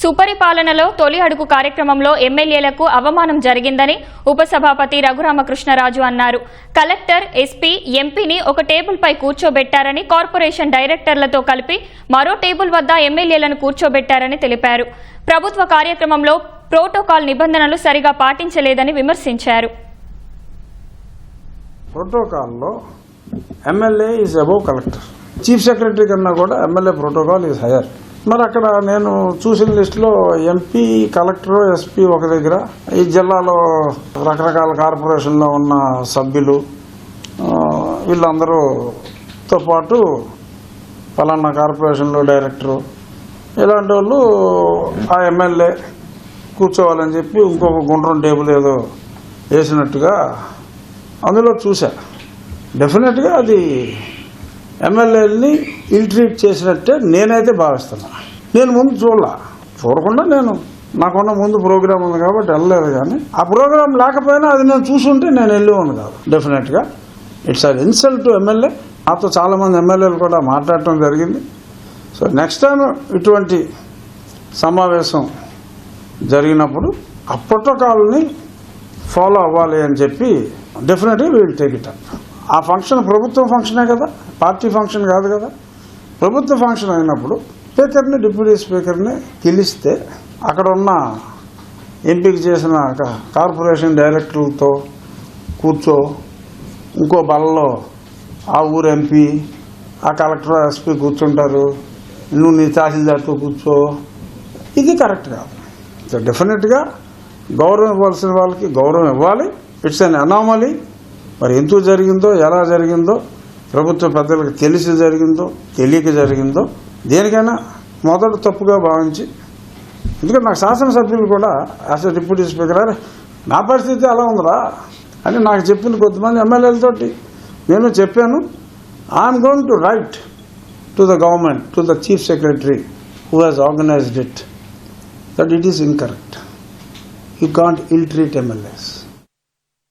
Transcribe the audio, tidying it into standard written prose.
సుపరిపాలనలో తొలి అడుగు కార్యక్రమంలో ఎమ్మెల్యేలకు అవమానం జరిగిందని ఉపసభాపతి రఘురామకృష్ణరాజు అన్నారు. కలెక్టర్, ఎస్పీ, ఎంపీని ఒక టేబుల్పై కూర్చోబెట్టారని, కార్పొరేషన్ డైరెక్టర్లతో కలిపి మరో టేబుల్ వద్ద ఎమ్మెల్యేలను కూర్చోబెట్టారని తెలిపారు. ప్రభుత్వ కార్యక్రమంలో ప్రోటోకాల్ నిబంధనలు సరిగా పాటించలేదని విమర్శించారు. ప్రోటోకాల్లో MLA is above collector. Chief secretary కన్నా కూడా ఎమ్మెల్యే ప్రోటోకాల్ ఈజ్ హైయర్. మరి అక్కడ నేను చూసిన లిస్టులో ఎంపీ, కలెక్టర్, ఎస్పీ ఒక దగ్గర, ఈ జిల్లాలో రకరకాల కార్పొరేషన్లో ఉన్న సభ్యులు వీళ్ళందరూతో పాటు పలానా కార్పొరేషన్లో డైరెక్టరు ఇలాంటి వాళ్ళు ఆ ఎమ్మెల్యే కూర్చోవాలని చెప్పి ఇంకొక గుండ్రం టేబుల్ ఏదో వేసినట్టుగా అందులో చూసా. డెఫినెట్గా అది ఎమ్మెల్యేలని ఇల్ట్రీట్ చేసినట్టే నేనైతే భావిస్తున్నా. నేను ముందు చూడకుండా నాకున్న ముందు ప్రోగ్రాం ఉంది కాబట్టి వెళ్ళలేదు. కానీ ఆ ప్రోగ్రాం లేకపోయినా అది నేను చూసుంటే నేను వెళ్ళేవాడిని కాదు. డెఫినెట్గా it's an insult to MLA. నాతో చాలామంది ఎమ్మెల్యేలు కూడా మాట్లాడటం జరిగింది. సో నెక్స్ట్ టైం ఇటువంటి సమావేశం జరిగినప్పుడు ఆ ప్రోటోకాల్ని ఫాలో అవ్వాలి అని చెప్పి డెఫినెట్గా వీళ్ళు టేక్ ఇట్ అప్. ఆ ఫంక్షన్ ప్రభుత్వ ఫంక్షనే కదా, పార్టీ ఫంక్షన్ కాదు కదా. ప్రభుత్వ ఫంక్షన్ అయినప్పుడు స్పీకర్ని, డిప్యూటీ స్పీకర్ని పిలిస్తే అక్కడ ఉన్న ఎంపిక చేసిన కార్పొరేషన్ డైరెక్టర్లతో కూర్చో, ఇంకో బలలో ఆ ఊరు ఎంపీ, ఆ కలెక్టర్, ఎస్పీ కూర్చుంటారు, నువ్వు నీ తహసీల్దార్తో కూర్చో, ఇది కరెక్ట్ కాదు. సో డెఫినెట్గా గౌరవం ఇవ్వాల్సిన వాళ్ళకి గౌరవం ఇవ్వాలి. It's an anomaly. మరి ఎందుకు జరిగిందో, ఎలా జరిగిందో, ప్రభుత్వ పెద్దలకు తెలిసి జరిగిందో, తెలియక జరిగిందో, దేనికైనా మొదటి తప్పుగా భావించి, ఎందుకంటే నాకు శాసనసభ్యులు కూడా యాజ్ ఎ డిప్యూటీ స్పీకర్ నా పరిస్థితి అలా ఉందిరా అని నాకు చెప్పిన కొంతమంది ఎమ్మెల్యేలతోటి నేను చెప్పాను. I'm going to write to the government, to the chief secretary who has organised it, that it is incorrect. You can't ill treat MLAs.